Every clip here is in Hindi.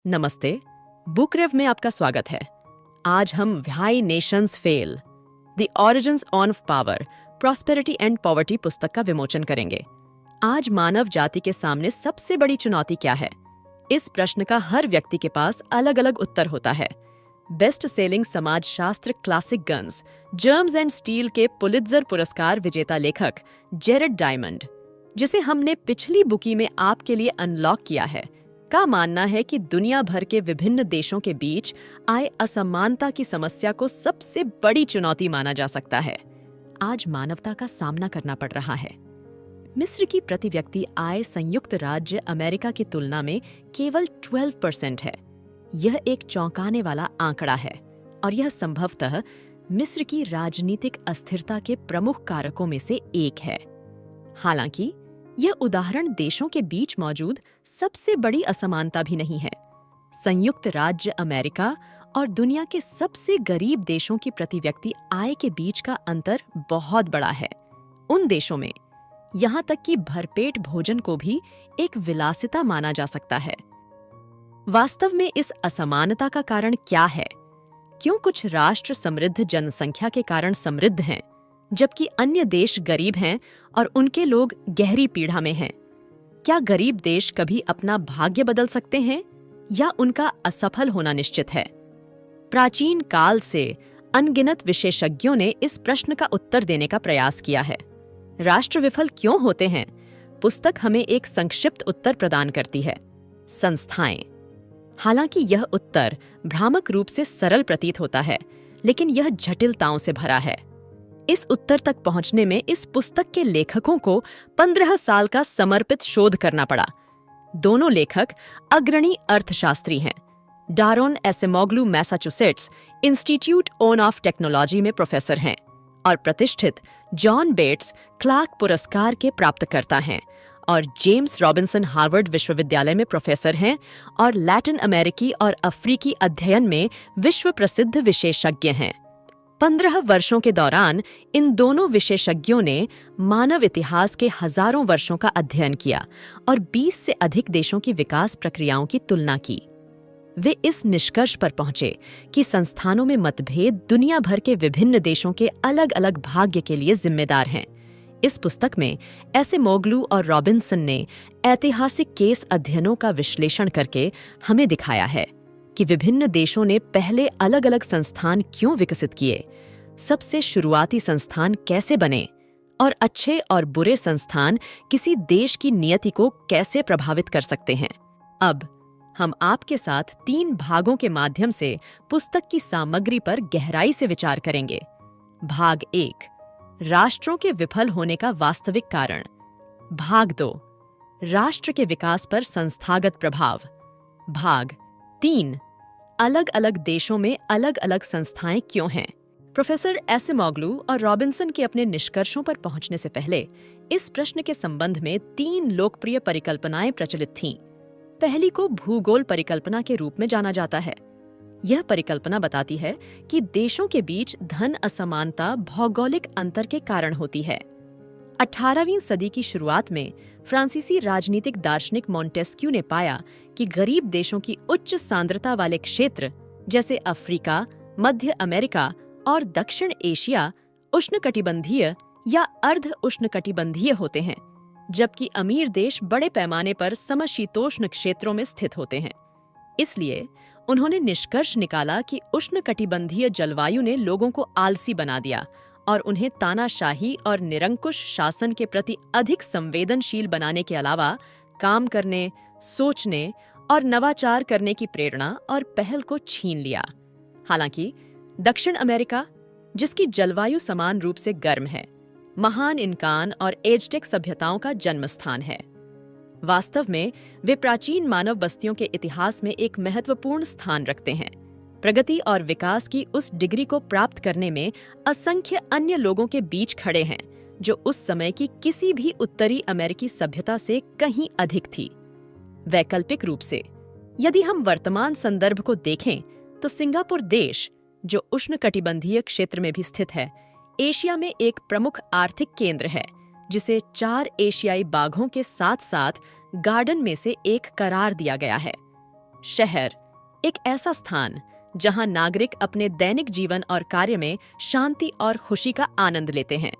नमस्ते। बुक रेव में आपका स्वागत है। आज हम why Nations fail the origins of power, prosperity and poverty पुस्तक का विमोचन करेंगे। आज मानव जाति के सामने सबसे बड़ी चुनौती क्या है? इस प्रश्न का हर व्यक्ति के पास अलग अलग उत्तर होता है। बेस्ट सेलिंग समाजशास्त्र classic guns, germs and steel के पुलित्जर पुरस्कार विजेता लेखक जेरेड डायमंड, जिसे हमने पिछली बुकी में आपके लिए अनलॉक किया है, का मानना है कि दुनिया भर के विभिन्न देशों के बीच आय असमानता की समस्या को सबसे बड़ी चुनौती माना जा सकता है। आज मानवता का सामना करना पड़ रहा है। मिस्र की प्रति व्यक्ति आय संयुक्त राज्य अमेरिका की तुलना में केवल 12% है। यह एक चौंकाने वाला आंकड़ा है और यह संभवतः मिस्र की राजनीतिक अस्थिरता के प्रमुख कारकों में से एक है। हालांकि यह उदाहरण देशों के बीच मौजूद सबसे बड़ी असमानता भी नहीं है। संयुक्त राज्य अमेरिका और दुनिया के सबसे गरीब देशों की प्रति व्यक्ति आय के बीच का अंतर बहुत बड़ा है। उन देशों में यहाँ तक कि भरपेट भोजन को भी एक विलासिता माना जा सकता है। वास्तव में इस असमानता का कारण क्या है? क्यों कुछ राष्ट्र समृद्ध जनसंख्या के कारण समृद्ध हैं, जबकि अन्य देश गरीब हैं और उनके लोग गहरी पीड़ा में हैं? क्या गरीब देश कभी अपना भाग्य बदल सकते हैं या उनका असफल होना निश्चित है? प्राचीन काल से अनगिनत विशेषज्ञों ने इस प्रश्न का उत्तर देने का प्रयास किया है। राष्ट्र विफल क्यों होते हैं? पुस्तक हमें एक संक्षिप्त उत्तर प्रदान करती है: संस्थाएं। हालांकि यह उत्तर भ्रामक रूप से सरल प्रतीत होता है, लेकिन यह जटिलताओं से भरा है। इस उत्तर तक पहुंचने में इस पुस्तक के लेखकों को 15 साल का समर्पित शोध करना पड़ा। दोनों लेखक अग्रणी अर्थशास्त्री हैं। Daron Acemoglu Massachusetts Institute on of Technology में प्रोफेसर हैं और प्रतिष्ठित जॉन बेट्स क्लार्क पुरस्कार के प्राप्तकर्ता हैं, और जेम्स रॉबिन्सन हार्वर्ड विश्वविद्यालय में प्रोफेसर हैं और लैटिन अमेरिकी और अफ्रीकी अध्ययन में विश्व प्रसिद्ध विशेषज्ञ हैं। 15 वर्षों के दौरान इन दोनों विशेषज्ञों ने मानव इतिहास के हजारों वर्षों का अध्ययन किया और 20 से अधिक देशों की विकास प्रक्रियाओं की तुलना की। वे इस निष्कर्ष पर पहुंचे कि संस्थानों में मतभेद दुनिया भर के विभिन्न देशों के अलग अलग भाग्य के लिए जिम्मेदार हैं। इस पुस्तक में एसेमोग्लू और रॉबिन्सन ने ऐतिहासिक केस अध्ययनों का विश्लेषण करके हमें दिखाया है कि विभिन्न देशों ने पहले अलग अलग संस्थान क्यों विकसित किए, सबसे शुरुआती संस्थान कैसे बने, और अच्छे और बुरे संस्थान किसी देश की नियति को कैसे प्रभावित कर सकते हैं। अब हम आपके साथ 3 भागों के माध्यम से पुस्तक की सामग्री पर गहराई से विचार करेंगे। भाग 1, राष्ट्रों के विफल होने का वास्तविक कारण। भाग 2, राष्ट्र के विकास पर संस्थागत प्रभाव। भाग 3, अलग अलग देशों में अलग अलग संस्थाएं क्यों हैं। प्रोफेसर एसेमोग्लू और रॉबिन्सन के अपने निष्कर्षों पर पहुंचने से पहले इस प्रश्न के संबंध में 3 लोकप्रिय परिकल्पनाएं प्रचलित थीं। पहली को भूगोल परिकल्पना के रूप में जाना जाता है। यह परिकल्पना बताती है कि देशों के बीच धन असमानता भौगोलिक अंतर के कारण होती है। 18वीं सदी की शुरुआत में फ्रांसीसी राजनीतिक दार्शनिक मॉन्टेस्क्यू ने पाया कि गरीब देशों की उच्च सांद्रता वाले क्षेत्र जैसे अफ्रीका, मध्य अमेरिका और दक्षिण एशिया उष्णकटिबंधीय या अर्ध उष्णकटिबंधीय होते हैं, जबकि अमीर देश बड़े पैमाने पर समशीतोष्ण क्षेत्रों में स्थित होते हैं। इसलिए उन्होंने निष्कर्ष निकाला कि उष्णकटिबंधीय जलवायु ने लोगों को आलसी बना दिया और उन्हें तानाशाही और निरंकुश शासन के प्रति अधिक संवेदनशील बनाने के अलावा काम करने, सोचने और नवाचार करने की प्रेरणा और पहल को छीन लिया। हालांकि दक्षिण अमेरिका, जिसकी जलवायु समान रूप से गर्म है, महान इनकान और एज़टेक सभ्यताओं का जन्मस्थान है। वास्तव में वे प्राचीन मानव बस्तियों के इतिहास में एक महत्वपूर्ण स्थान रखते हैं। प्रगति और विकास की उस डिग्री को प्राप्त करने में असंख्य अन्य लोगों के बीच खड़े हैं जो उस समय की किसी भी उत्तरी अमेरिकी सभ्यता से कहीं अधिक थी। वैकल्पिक रूप से यदि हम वर्तमान संदर्भ को देखें तो सिंगापुर देश, जो उष्णकटिबंधीय क्षेत्र में भी स्थित है, एशिया में एक प्रमुख आर्थिक केंद्र है जिसे 4 एशियाई बाघों के साथ साथ गार्डन में से एक करार दिया गया है। शहर, एक ऐसा स्थान जहां नागरिक अपने दैनिक जीवन और कार्य में शांति और खुशी का आनंद लेते हैं।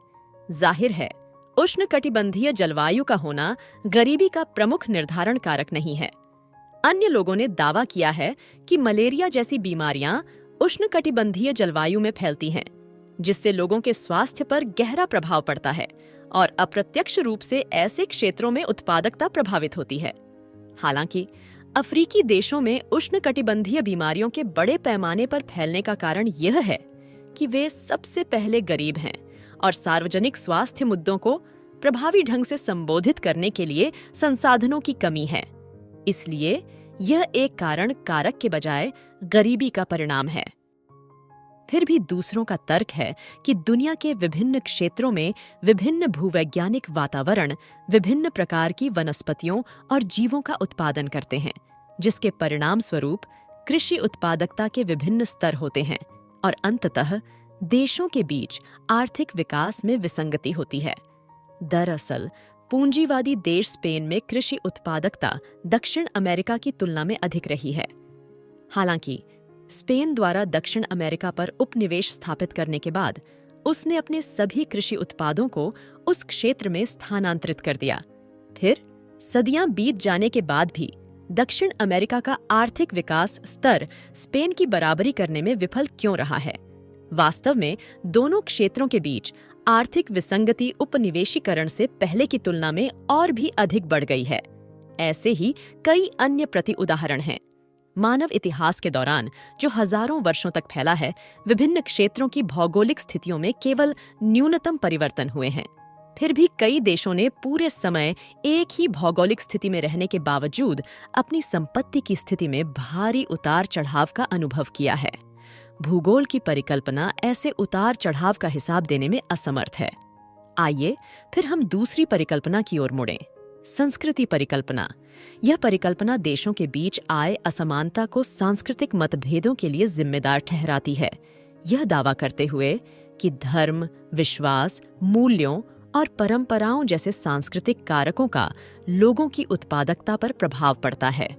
जाहिर है, उष्णकटिबंधीय जलवायु का होना गरीबी का प्रमुख निर्धारण कारक नहीं है। अन्य लोगों ने दावा किया है कि मलेरिया जैसी बीमारियां उष्णकटिबंधीय जलवायु में फैलती हैं, जिससे लोगों के स्वास्थ्य पर गहरा प्रभाव पड़ता है और अप्रत्यक्ष रूप से ऐसे क्षेत्रों में उत्पादकता प्रभावित होती है। हालांकि अफ्रीकी देशों में उष्णकटिबंधीय बीमारियों के बड़े पैमाने पर फैलने का कारण यह है कि वे सबसे पहले गरीब हैं और सार्वजनिक स्वास्थ्य मुद्दों को प्रभावी ढंग से संबोधित करने के लिए संसाधनों की कमी है। इसलिए यह एक कारक के बजाय गरीबी का परिणाम है। फिर भी दूसरों का तर्क है कि दुनिया के विभिन्न क्षेत्रों में विभिन्न भूवैज्ञानिक वातावरण विभिन्न प्रकार की वनस्पतियों और जीवों का उत्पादन करते हैं, जिसके परिणाम स्वरूप कृषि उत्पादकता के विभिन्न स्तर होते हैं और अंततः देशों के बीच आर्थिक विकास में विसंगति होती है। दरअसल पूंजीवादी देश स्पेन में कृषि उत्पादकता दक्षिण अमेरिका की तुलना में अधिक रही है। हालांकि स्पेन द्वारा दक्षिण अमेरिका पर उपनिवेश स्थापित करने के बाद उसने अपने सभी कृषि उत्पादों को उस क्षेत्र में स्थानांतरित कर दिया। फिर सदियां बीत जाने के बाद भी दक्षिण अमेरिका का आर्थिक विकास स्तर स्पेन की बराबरी करने में विफल क्यों रहा है? वास्तव में दोनों क्षेत्रों के बीच आर्थिक विसंगति उपनिवेशीकरण से पहले की तुलना में और भी अधिक बढ़ गई है। ऐसे ही कई अन्य प्रति उदाहरण हैं। मानव इतिहास के दौरान जो हजारों वर्षों तक फैला है, विभिन्न क्षेत्रों की भौगोलिक स्थितियों में केवल न्यूनतम परिवर्तन हुए हैं। फिर भी कई देशों ने पूरे समय एक ही भौगोलिक स्थिति में रहने के बावजूद अपनी संपत्ति की स्थिति में भारी उतार चढ़ाव का अनुभव किया है। भूगोल की परिकल्पना ऐसे उतार चढ़ाव का हिसाब देने में असमर्थ है। आइए फिर हम दूसरी परिकल्पना की ओर मुड़ें, संस्कृति परिकल्पना। यह परिकल्पना देशों के बीच आए असमानता को सांस्कृतिक मतभेदों के लिए जिम्मेदार ठहराती है, यह दावा करते हुए कि धर्म, विश्वास, मूल्यों और परंपराओं जैसे सांस्कृतिक कारकों का लोगों की उत्पादकता पर प्रभाव पड़ता है।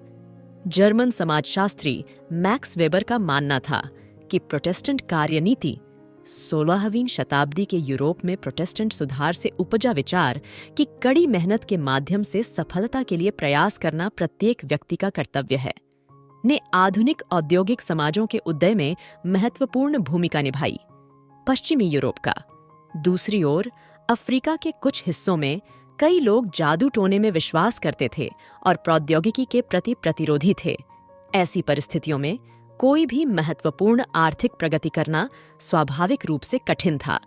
जर्मन समाजशास्त्री मैक्स वेबर का मानना था कि प्रोटेस्टेंट कार्यनीति 16वीं शताब्दी के यूरोप में प्रोटेस्टेंट सुधार से उपजा विचार कि कड़ी मेहनत के माध्यम से सफलता के लिए प्रयास करना प्रत्येक व्यक्ति का कर्तव्य है, ने आधुनिक औद्योगिक समाजों के उदय में महत्वपूर्ण भूमिका निभाई। पश्चिमी यूरोप का। दूसरी ओर अफ्रीका के कुछ हिस्सों में कई लोग जादू टोने में विश्वास करते थे और प्रौद्योगिकी के प्रति प्रतिरोधी थे। ऐसी परिस्थितियों में कोई भी महत्वपूर्ण आर्थिक प्रगति करना स्वाभाविक रूप से कठिन था।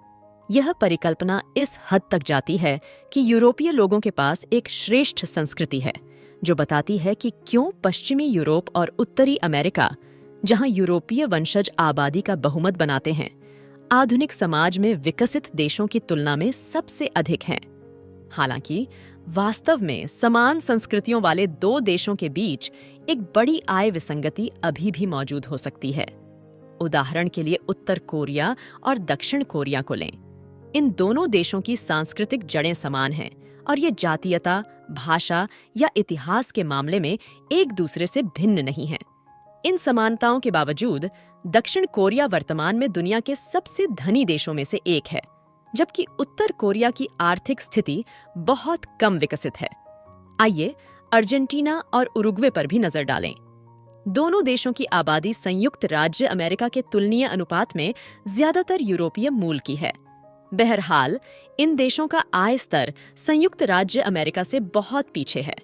यह परिकल्पना इस हद तक जाती है कि यूरोपीय लोगों के पास एक श्रेष्ठ संस्कृति है, जो बताती है कि क्यों पश्चिमी यूरोप और उत्तरी अमेरिका, जहां यूरोपीय वंशज आबादी का बहुमत बनाते हैं, आधुनिक समाज में विकसित देशों की तुलना में सबसे अधिक हैं। हालांकि वास्तव में समान संस्कृतियों वाले दो देशों के बीच एक बड़ी आय विसंगति अभी भी मौजूद हो सकती है। उदाहरण के लिए उत्तर कोरिया और दक्षिण कोरिया को लें। इन दोनों देशों की सांस्कृतिक जड़ें समान हैं और ये जातीयता, भाषा या इतिहास के मामले में एक दूसरे से भिन्न नहीं हैं। इन समानताओं के बावजूद दक्षिण कोरिया वर्तमान में दुनिया के सबसे धनी देशों में से एक है, जबकि उत्तर कोरिया की आर्थिक स्थिति बहुत कम विकसित है। आइए अर्जेंटीना और उरुग्वे पर भी नजर डालें। दोनों देशों की आबादी संयुक्त राज्य अमेरिका के तुलनीय अनुपात में ज्यादातर यूरोपीय मूल की है। बहरहाल इन देशों का आय स्तर संयुक्त राज्य अमेरिका से बहुत पीछे है।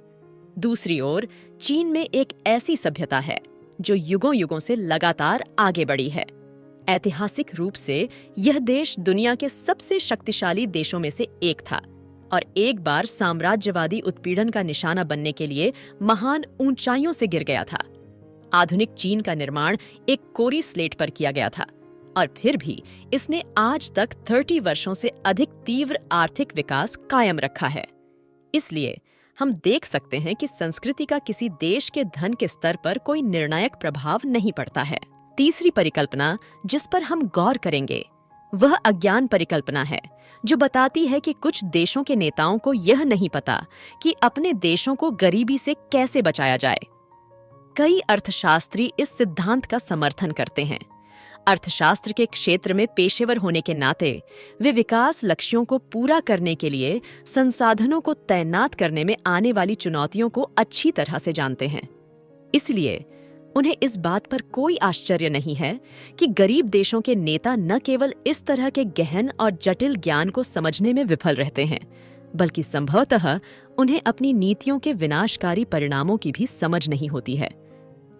दूसरी ओर चीन में एक ऐसी सभ्यता है जो युगों युगों से लगातार आगे बढ़ी है। ऐतिहासिक रूप से यह देश दुनिया के सबसे शक्तिशाली देशों में से एक था और एक बार साम्राज्यवादी उत्पीड़न का निशाना बनने के लिए महान ऊंचाइयों से गिर गया था। आधुनिक चीन का निर्माण एक कोरी स्लेट पर किया गया था और फिर भी इसने आज तक 30 वर्षों से अधिक तीव्र आर्थिक विकास कायम रखा है। इसलिए हम देख सकते हैं कि संस्कृति का किसी देश के धन के स्तर पर कोई निर्णायक प्रभाव नहीं पड़ता है। तीसरी परिकल्पना जिस पर हम गौर करेंगे वह अज्ञान परिकल्पना है, जो बताती है कि कुछ देशों के नेताओं को यह नहीं पता कि अपने देशों को गरीबी से कैसे बचाया जाए। कई अर्थशास्त्री इस सिद्धांत का समर्थन करते हैं। अर्थशास्त्र के क्षेत्र में पेशेवर होने के नाते वे विकास लक्ष्यों को पूरा करने के लिए संसाधनों को तैनात करने में आने वाली चुनौतियों को अच्छी तरह से जानते हैं। इसलिए उन्हें इस बात पर कोई आश्चर्य नहीं है कि गरीब देशों के नेता न केवल इस तरह के गहन और जटिल ज्ञान को समझने में विफल रहते हैं, बल्कि संभवतः उन्हें अपनी नीतियों के विनाशकारी परिणामों की भी समझ नहीं होती है।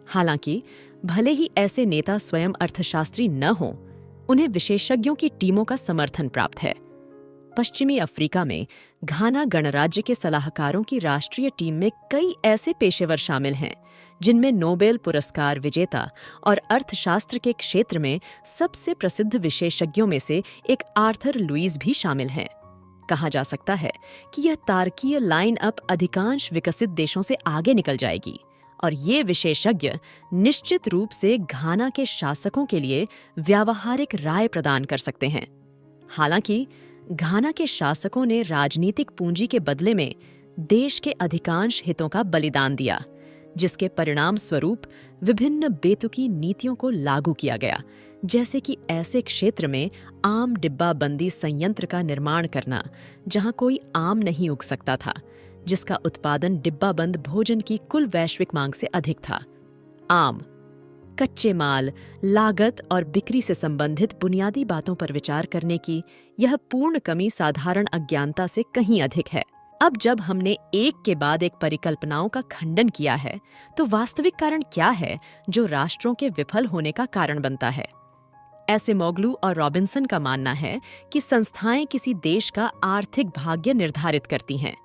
हालांकि भले ही ऐसे नेता स्वयं अर्थशास्त्री न हों, उन्हें विशेषज्ञों की टीमों का समर्थन प्राप्त है। पश्चिमी अफ्रीका में घाना गणराज्य के सलाहकारों की राष्ट्रीय टीम में कई ऐसे पेशेवर शामिल हैं जिनमें नोबेल पुरस्कार विजेता और अर्थशास्त्र के क्षेत्र में सबसे प्रसिद्ध विशेषज्ञों में से एक आर्थर लुईस भी शामिल हैं। कहा जा सकता है कि यह तारकीय लाइन अप अधिकांश विकसित देशों से आगे निकल जाएगी और ये विशेषज्ञ निश्चित रूप से घाना के शासकों के लिए व्यावहारिक राय प्रदान कर सकते हैं। हालांकि घाना के शासकों ने राजनीतिक पूंजी के बदले में देश के अधिकांश हितों का बलिदान दिया, जिसके परिणाम स्वरूप विभिन्न बेतुकी नीतियों को लागू किया गया, जैसे कि ऐसे क्षेत्र में आम डिब्बाबंदी संयंत्र का निर्माण करना जहां कोई आम नहीं उग सकता था, जिसका उत्पादन डिब्बाबंद भोजन की कुल वैश्विक मांग से अधिक था। आम, कच्चे माल, लागत और बिक्री से संबंधित बुनियादी बातों पर विचार करने की यह पूर्ण कमी साधारण अज्ञानता से कहीं अधिक है। अब जब हमने एक के बाद एक परिकल्पनाओं का खंडन किया है, तो वास्तविक कारण क्या है जो राष्ट्रों के विफल होने का कारण बनता है? एसिमोग्लू और रॉबिन्सन का मानना है कि संस्थाएं किसी देश का आर्थिक भाग्य निर्धारित करती हैं।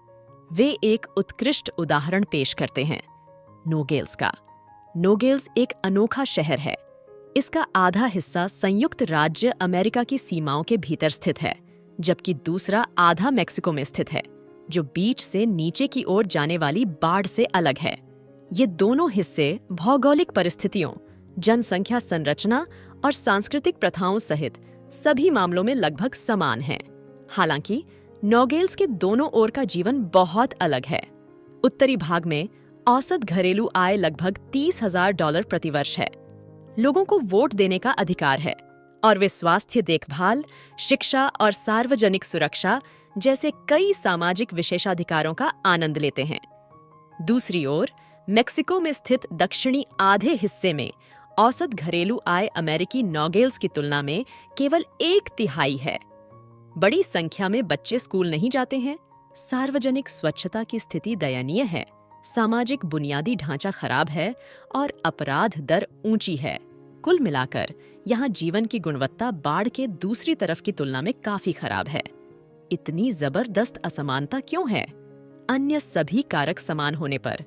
वे एक उत्कृष्ट उदाहरण पेश करते हैं, नोगेल्स का। नोगेल्स एक अनोखा शहर है। इसका आधा हिस्सा संयुक्त राज्य अमेरिका की सीमाओं के भीतर स्थित है, जबकि दूसरा आधा मेक्सिको में स्थित है, जो बीच से नीचे की ओर जाने वाली बाढ़ से अलग है। ये दोनों हिस्से भौगोलिक परिस्थितियों, जनसंख्या संरचना और सांस्कृतिक प्रथाओं सहित सभी मामलों में लगभग समान हैं। हालांकि नोगेल्स के दोनों ओर का जीवन बहुत अलग है। उत्तरी भाग में औसत घरेलू आय लगभग $30,000 प्रतिवर्ष है। लोगों को वोट देने का अधिकार है और वे स्वास्थ्य देखभाल, शिक्षा और सार्वजनिक सुरक्षा जैसे कई सामाजिक विशेषाधिकारों का आनंद लेते हैं। दूसरी ओर मेक्सिको में स्थित दक्षिणी आधे हिस्से में औसत घरेलू आय अमेरिकी नोगेल्स की तुलना में केवल 1/3 है। बड़ी संख्या में बच्चे स्कूल नहीं जाते हैं, सार्वजनिक स्वच्छता की स्थिति दयनीय है, सामाजिक बुनियादी ढांचा खराब है और अपराध दर ऊंची है। कुल मिलाकर यहाँ जीवन की गुणवत्ता बाढ़ के दूसरी तरफ की तुलना में काफी खराब है। इतनी जबरदस्त असमानता क्यों है? अन्य सभी कारक समान होने पर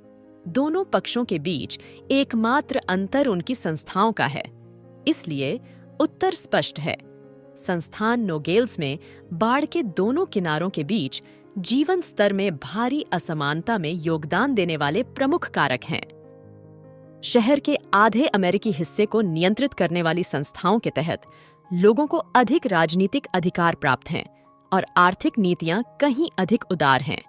दोनों पक्षों के बीच एकमात्र अंतर उनकी संस्थाओं का है। इसलिए उत्तर स्पष्ट है। संस्थान नोगेल्स में बाढ़ के दोनों किनारों के बीच जीवन स्तर में भारी असमानता में योगदान देने वाले प्रमुख कारक हैं। शहर के आधे अमेरिकी हिस्से को नियंत्रित करने वाली संस्थाओं के तहत लोगों को अधिक राजनीतिक अधिकार प्राप्त हैं और आर्थिक नीतियां कहीं अधिक उदार हैं।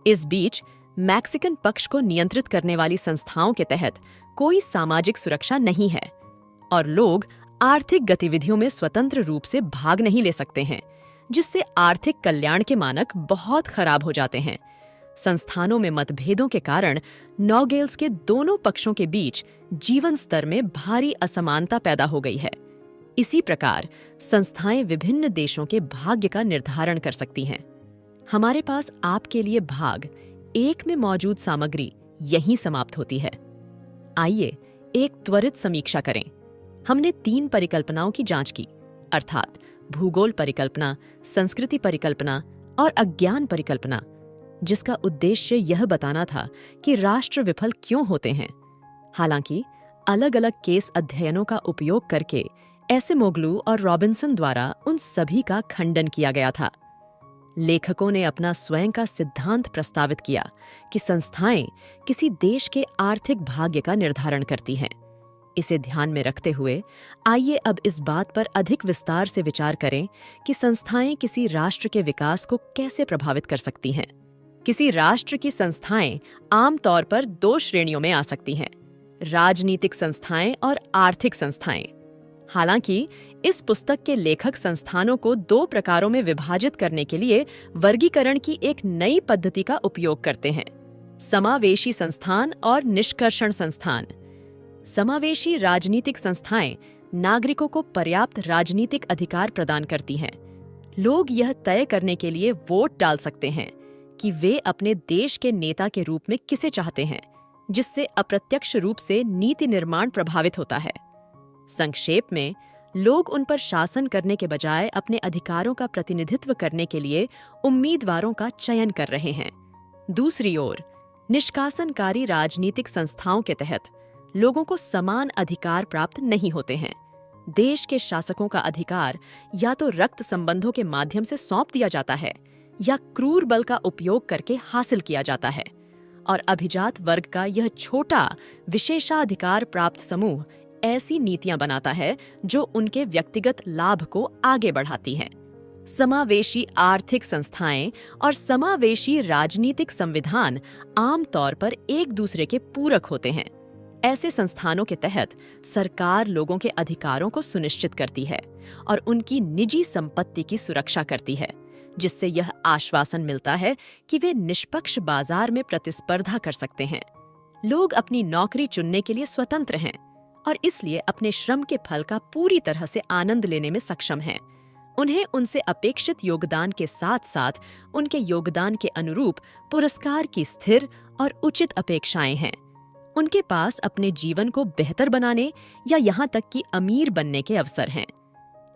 इस बीच मैक्सिकन पक्ष को नियंत्रित करने वाली संस्थाओं के तहत कोई सामाजिक सुरक्षा नहीं है और लोग आर्थिक गतिविधियों में स्वतंत्र रूप से भाग नहीं ले सकते हैं, जिससे आर्थिक कल्याण के मानक बहुत खराब हो जाते हैं। संस्थानों में मतभेदों के कारण नोगेल्स के दोनों पक्षों के बीच जीवन स्तर में भारी असमानता पैदा हो गई है। इसी प्रकार संस्थाएं विभिन्न देशों के भाग्य का निर्धारण कर सकती हैं। हमारे पास आपके लिए भाग 1 में मौजूद सामग्री यहीं समाप्त होती है। आइए एक त्वरित समीक्षा करें। हमने 3 परिकल्पनाओं की जांच की, अर्थात भूगोल परिकल्पना, संस्कृति परिकल्पना और अज्ञान परिकल्पना, जिसका उद्देश्य यह बताना था कि राष्ट्र विफल क्यों होते हैं। हालांकि अलग अलग केस अध्ययनों का उपयोग करके एसिमोग्लू और रॉबिन्सन द्वारा उन सभी का खंडन किया गया था। लेखकों ने अपना स्वयं का सिद्धांत प्रस्तावित किया कि संस्थाएं किसी देश के आर्थिक भाग्य का निर्धारण करती हैं। इसे ध्यान में रखते हुए आइए अब इस बात पर अधिक विस्तार से विचार करें कि संस्थाएं किसी राष्ट्र के विकास को कैसे प्रभावित कर सकती हैं। किसी राष्ट्र की संस्थाएं आम तौर पर 2 श्रेणियों में आ सकती हैं: राजनीतिक संस्थाएं और आर्थिक संस्थाएं। हालांकि इस पुस्तक के लेखक संस्थानों को दो प्रकारों में विभाजित करने के लिए वर्गीकरण की एक नई पद्धति का उपयोग करते हैं: समावेशी संस्थान और निष्कर्षण संस्थान। समावेशी राजनीतिक संस्थाएं नागरिकों को पर्याप्त राजनीतिक अधिकार प्रदान करती हैं। लोग यह तय करने के लिए वोट डाल सकते हैं कि वे अपने देश के नेता के रूप में किसे चाहते हैं, जिससे अप्रत्यक्ष रूप से नीति निर्माण प्रभावित होता है। संक्षेप में, लोग उन पर शासन करने के बजाय अपने अधिकारों का प्रतिनिधित्व करने के लिए उम्मीदवारों का चयन कर रहे हैं। दूसरी ओर, निष्कासनकारी राजनीतिक संस्थाओं के तहत लोगों को समान अधिकार प्राप्त नहीं होते हैं। देश के शासकों का अधिकार या तो रक्त संबंधों के माध्यम से सौंप दिया जाता है या क्रूर बल का उपयोग करके हासिल किया जाता है, और अभिजात वर्ग का यह छोटा विशेषाधिकार प्राप्त समूह ऐसी नीतियां बनाता है जो उनके व्यक्तिगत लाभ को आगे बढ़ाती हैं। समावेशी आर्थिक संस्थाएं और समावेशी राजनीतिक संविधान आमतौर पर एक दूसरे के पूरक होते हैं। ऐसे संस्थानों के तहत सरकार लोगों के अधिकारों को सुनिश्चित करती है और उनकी निजी संपत्ति की सुरक्षा करती है, जिससे यह आश्वासन मिलता है कि वे निष्पक्ष बाजार में प्रतिस्पर्धा कर सकते हैं। लोग अपनी नौकरी चुनने के लिए स्वतंत्र हैं और इसलिए अपने श्रम के फल का पूरी तरह से आनंद लेने में सक्षम हैं। उन्हें उनसे अपेक्षित योगदान के साथ साथ उनके योगदान के अनुरूप पुरस्कार की स्थिर और उचित अपेक्षाएं हैं। उनके पास अपने जीवन को बेहतर बनाने या यहाँ तक कि अमीर बनने के अवसर हैं।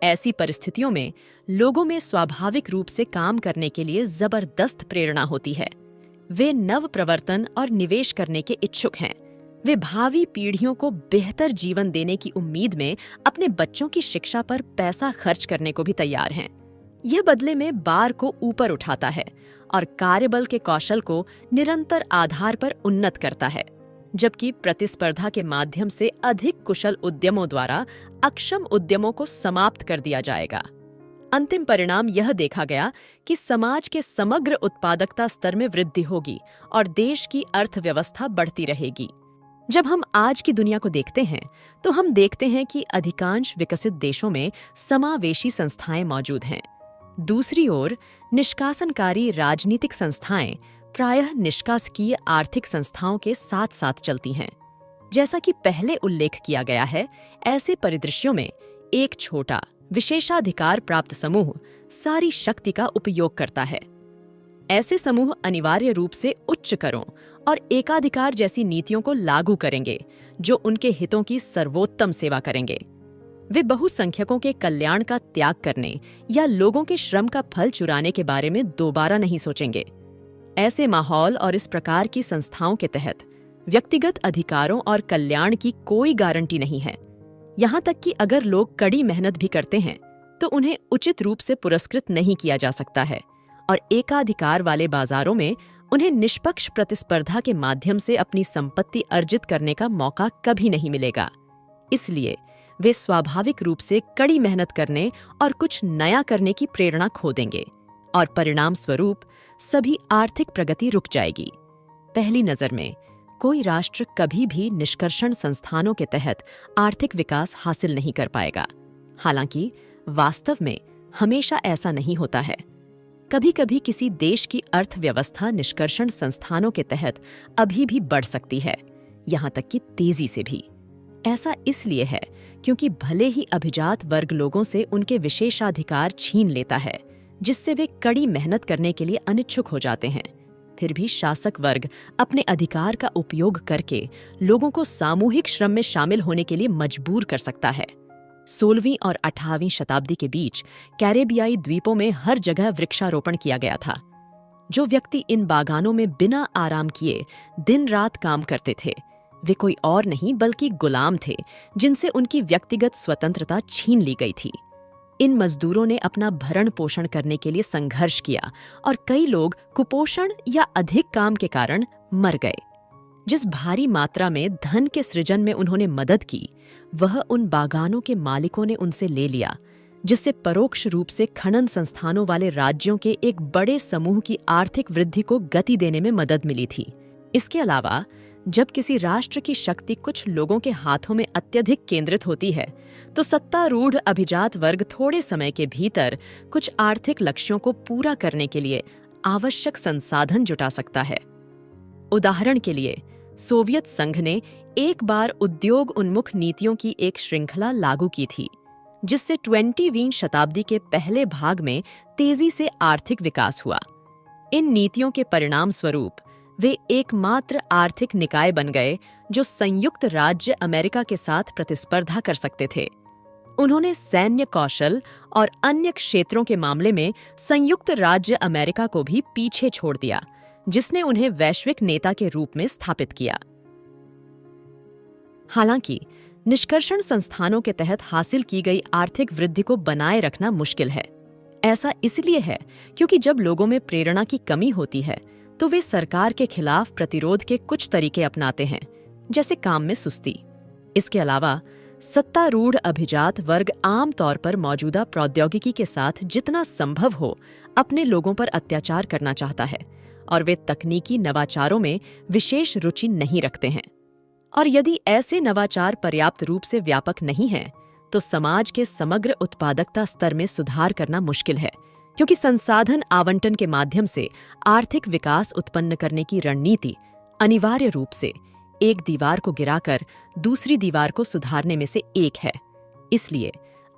ऐसी परिस्थितियों में लोगों में स्वाभाविक रूप से काम करने के लिए जबरदस्त प्रेरणा होती है। वे नव प्रवर्तन और निवेश करने के इच्छुक हैं। वे भावी पीढ़ियों को बेहतर जीवन देने की उम्मीद में अपने बच्चों की शिक्षा पर पैसा खर्च करने को भी तैयार हैं। यह बदले में बार को ऊपर उठाता है और कार्यबल के कौशल को निरंतर आधार पर उन्नत करता है, जबकि प्रतिस्पर्धा के माध्यम से अधिक कुशल उद्यमों द्वारा अक्षम उद्यमों को समाप्त कर दिया जाएगा। अंतिम परिणाम यह देखा गया कि समाज के समग्र उत्पादकता स्तर में वृद्धि होगी और देश की अर्थव्यवस्था बढ़ती रहेगी। जब हम आज की दुनिया को देखते हैं तो हम देखते हैं कि अधिकांश विकसित देशों में समावेशी संस्थाएं मौजूद हैं। दूसरी ओर, निष्कासनकारी राजनीतिक संस्थाएं प्रायः निष्कासकीय आर्थिक संस्थाओं के साथ साथ चलती हैं। जैसा कि पहले उल्लेख किया गया है, ऐसे परिदृश्यों में एक छोटा विशेषाधिकार प्राप्त समूह सारी शक्ति का उपयोग करता है। ऐसे समूह अनिवार्य रूप से उच्च करों और एकाधिकार जैसी नीतियों को लागू करेंगे जो उनके हितों की सर्वोत्तम सेवा करेंगे। वे बहुसंख्यकों के कल्याण का त्याग करने या लोगों के श्रम का फल चुराने के बारे में दोबारा नहीं सोचेंगे। ऐसे माहौल और इस प्रकार की संस्थाओं के तहत व्यक्तिगत अधिकारों और कल्याण की कोई गारंटी नहीं है। यहाँ तक कि अगर लोग कड़ी मेहनत भी करते हैं तो उन्हें उचित रूप से पुरस्कृत नहीं किया जा सकता है, और एकाधिकार वाले बाजारों में उन्हें निष्पक्ष प्रतिस्पर्धा के माध्यम से अपनी संपत्ति अर्जित करने का मौका कभी नहीं मिलेगा। इसलिए वे स्वाभाविक रूप से कड़ी मेहनत करने और कुछ नया करने की प्रेरणा खो देंगे, और परिणाम स्वरूप सभी आर्थिक प्रगति रुक जाएगी। पहली नजर में कोई राष्ट्र कभी भी निष्कर्षण संस्थानों के तहत आर्थिक विकास हासिल नहीं कर पाएगा। हालांकि वास्तव में हमेशा ऐसा नहीं होता है। कभी कभी किसी देश की अर्थव्यवस्था निष्कर्षण संस्थानों के तहत अभी भी बढ़ सकती है, यहाँ तक कि तेजी से भी। ऐसा इसलिए है क्योंकि भले ही अभिजात वर्ग लोगों से उनके विशेषाधिकार छीन लेता है, जिससे वे कड़ी मेहनत करने के लिए अनिच्छुक हो जाते हैं, फिर भी शासक वर्ग अपने अधिकार का उपयोग करके लोगों को सामूहिक श्रम में शामिल होने के लिए मजबूर कर सकता है। 16वीं और 18वीं शताब्दी के बीच कैरेबियाई द्वीपों में हर जगह वृक्षारोपण किया गया था। जो व्यक्ति इन बागानों में बिना आराम किए दिन रात काम करते थे, वे कोई और नहीं बल्कि गुलाम थे, जिनसे उनकी व्यक्तिगत स्वतंत्रता छीन ली गई थी। इन मजदूरों ने अपना भरण पोषण करने के लिए संघर्ष किया और कई लोग कुपोषण या अधिक काम के कारण मर गए। जिस भारी मात्रा में धन के सृजन में उन्होंने मदद की, वह उन बागानों के मालिकों ने उनसे ले लिया, जिससे परोक्ष रूप से खनन संस्थानों वाले राज्यों के एक बड़े समूह की आर्थिक वृद्धि को गति देने में मदद मिली थी। इसके अलावा जब किसी राष्ट्र की शक्ति कुछ लोगों के हाथों में अत्यधिक केंद्रित होती है, तो सत्तारूढ़ अभिजात वर्ग थोड़े समय के भीतर कुछ आर्थिक लक्ष्यों को पूरा करने के लिए आवश्यक संसाधन जुटा सकता है। उदाहरण के लिए, सोवियत संघ ने एक बार उद्योग उन्मुख नीतियों की एक श्रृंखला लागू की थी, जिससे 20वीं शताब्दी के पहले भाग में तेजी से आर्थिक विकास हुआ। इन नीतियों के परिणाम स्वरूप वे एकमात्र आर्थिक निकाय बन गए जो संयुक्त राज्य अमेरिका के साथ प्रतिस्पर्धा कर सकते थे। उन्होंने सैन्य कौशल और अन्य क्षेत्रों के मामले में संयुक्त राज्य अमेरिका को भी पीछे छोड़ दिया, जिसने उन्हें वैश्विक नेता के रूप में स्थापित किया। हालांकि निष्कर्षण संस्थानों के तहत हासिल की गई आर्थिक वृद्धि को बनाए रखना मुश्किल है। ऐसा इसलिए है क्योंकि जब लोगों में प्रेरणा की कमी होती है, तो वे सरकार के खिलाफ प्रतिरोध के कुछ तरीके अपनाते हैं, जैसे काम में सुस्ती। इसके अलावा सत्तारूढ़ अभिजात वर्ग आम तौर पर मौजूदा प्रौद्योगिकी के साथ जितना संभव हो अपने लोगों पर अत्याचार करना चाहता है, और वे तकनीकी नवाचारों में विशेष रुचि नहीं रखते हैं। और यदि ऐसे नवाचार पर्याप्त रूप से व्यापक नहीं हैं, तो समाज के समग्र उत्पादकता स्तर में सुधार करना मुश्किल है, क्योंकि संसाधन आवंटन के माध्यम से आर्थिक विकास उत्पन्न करने की रणनीति अनिवार्य रूप से एक दीवार को गिराकर दूसरी दीवार को सुधारने में से एक है। इसलिए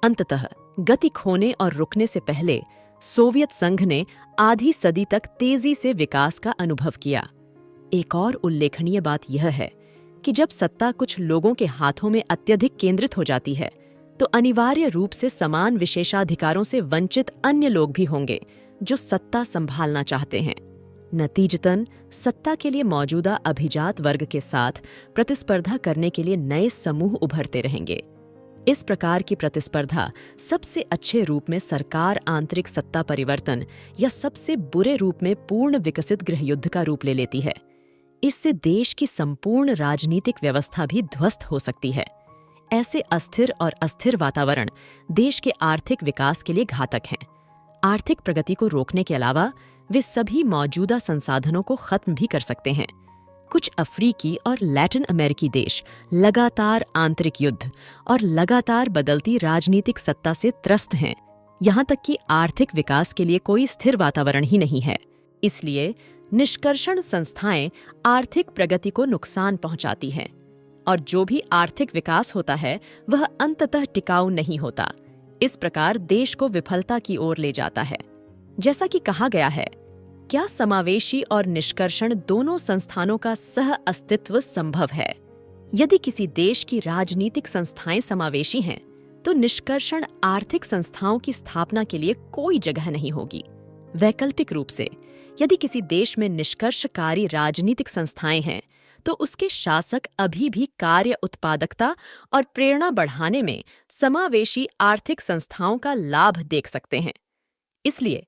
अंततः गति खोने और रुकने से पहले सोवियत संघ ने आधी सदी तक तेजी से विकास का अनुभव किया। एक और उल्लेखनीय बात यह है कि जब सत्ता कुछ लोगों के हाथों में अत्यधिक केंद्रित हो जाती है, तो अनिवार्य रूप से समान विशेषाधिकारों से वंचित अन्य लोग भी होंगे जो सत्ता संभालना चाहते हैं। नतीजतन सत्ता के लिए मौजूदा अभिजात वर्ग के साथ प्रतिस्पर्धा करने के लिए नए समूह उभरते रहेंगे। इस प्रकार की प्रतिस्पर्धा सबसे अच्छे रूप में सरकार आंतरिक सत्ता परिवर्तन या सबसे बुरे रूप में पूर्ण विकसित गृहयुद्ध का रूप ले लेती है। इससे देश की संपूर्ण राजनीतिक व्यवस्था भी ध्वस्त हो सकती है। ऐसे अस्थिर और अस्थिर वातावरण देश के आर्थिक विकास के लिए घातक हैं। आर्थिक प्रगति को रोकने के अलावा वे सभी मौजूदा संसाधनों को खत्म भी कर सकते हैं। कुछ अफ्रीकी और लैटिन अमेरिकी देश लगातार आंतरिक युद्ध और लगातार बदलती राजनीतिक सत्ता से त्रस्त हैं, यहाँ तक कि आर्थिक विकास के लिए कोई स्थिर वातावरण ही नहीं है। इसलिए निष्कर्षण संस्थाएं आर्थिक प्रगति को नुकसान पहुंचाती हैं, और जो भी आर्थिक विकास होता है वह अंततः टिकाऊ नहीं होता। इस प्रकार देश को विफलता की ओर ले जाता है। जैसा कि कहा गया है, क्या समावेशी और निष्कर्षण दोनों संस्थानों का सह अस्तित्व संभव है? यदि किसी देश की राजनीतिक संस्थाएं समावेशी हैं, तो निष्कर्षण आर्थिक संस्थाओं की स्थापना के लिए कोई जगह नहीं होगी। वैकल्पिक रूप से, यदि किसी देश में निष्कर्षकारी राजनीतिक संस्थाएं हैं, तो उसके शासक अभी भी कार्य उत्पादकता और प्रेरणा बढ़ाने में समावेशी आर्थिक संस्थाओं का लाभ देख सकते हैं। इसलिए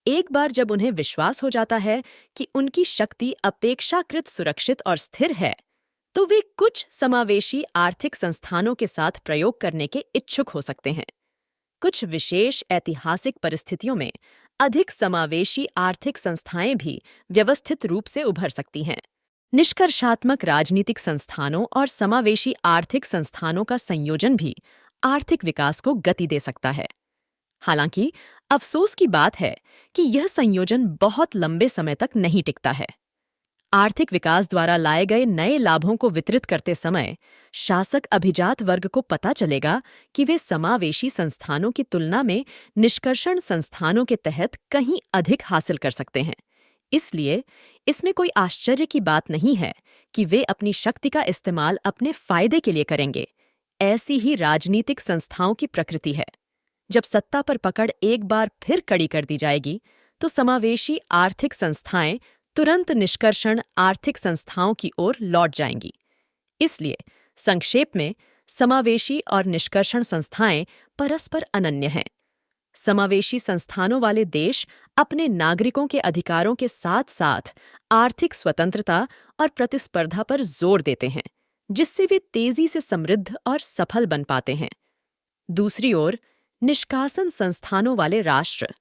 एक बार जब उन्हें विश्वास हो जाता है कि उनकी शक्ति अपेक्षाकृत सुरक्षित और स्थिर है, तो वे कुछ समावेशी आर्थिक संस्थानों के साथ प्रयोग करने के इच्छुक हो सकते हैं। कुछ विशेष ऐतिहासिक परिस्थितियों में अधिक समावेशी आर्थिक संस्थाएं भी व्यवस्थित रूप से उभर सकती हैं। निष्कर्षात्मक राजनीतिक संस्थानों और समावेशी आर्थिक संस्थानों का संयोजन भी आर्थिक विकास को गति दे सकता है। हालांकि अफसोस की बात है कि यह संयोजन बहुत लंबे समय तक नहीं टिकता है। आर्थिक विकास द्वारा लाए गए नए लाभों को वितरित करते समय शासक अभिजात वर्ग को पता चलेगा कि वे समावेशी संस्थानों की तुलना में निष्कर्षण संस्थानों के तहत कहीं अधिक हासिल कर सकते हैं। इसलिए इसमें कोई आश्चर्य की बात नहीं है कि वे अपनी शक्ति का इस्तेमाल अपने फायदे के लिए करेंगे। ऐसी ही राजनीतिक संस्थाओं की प्रकृति है। जब सत्ता पर पकड़ एक बार फिर कड़ी कर दी जाएगी, तो समावेशी आर्थिक संस्थाएं तुरंत निष्कर्षण आर्थिक संस्थाओं की ओर लौट जाएंगी। इसलिए संक्षेप में, समावेशी और निष्कर्षण संस्थाएं परस्पर अनन्य हैं। समावेशी संस्थानों वाले देश अपने नागरिकों के अधिकारों के साथ साथ आर्थिक स्वतंत्रता और प्रतिस्पर्धा पर जोर देते हैं, जिससे वे तेजी से समृद्ध और सफल बन पाते हैं। दूसरी ओर, निष्कासन संस्थानों वाले राष्ट्र,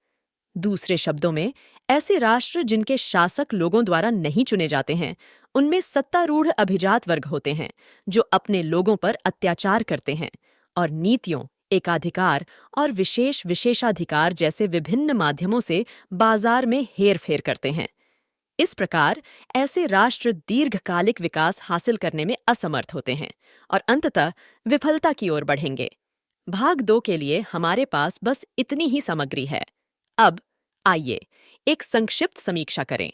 दूसरे शब्दों में ऐसे राष्ट्र जिनके शासक लोगों द्वारा नहीं चुने जाते हैं, उनमें सत्तारूढ़ अभिजात वर्ग होते हैं जो अपने लोगों पर अत्याचार करते हैं और नीतियों, एकाधिकार और विशेष विशेषाधिकार जैसे विभिन्न माध्यमों से बाजार में हेरफेर करते हैं। इस प्रकार ऐसे राष्ट्र दीर्घकालिक विकास हासिल करने में असमर्थ होते हैं और अंततः विफलता की ओर बढ़ेंगे। भाग 2 के लिए हमारे पास बस इतनी ही सामग्री है। अब आइए एक संक्षिप्त समीक्षा करें।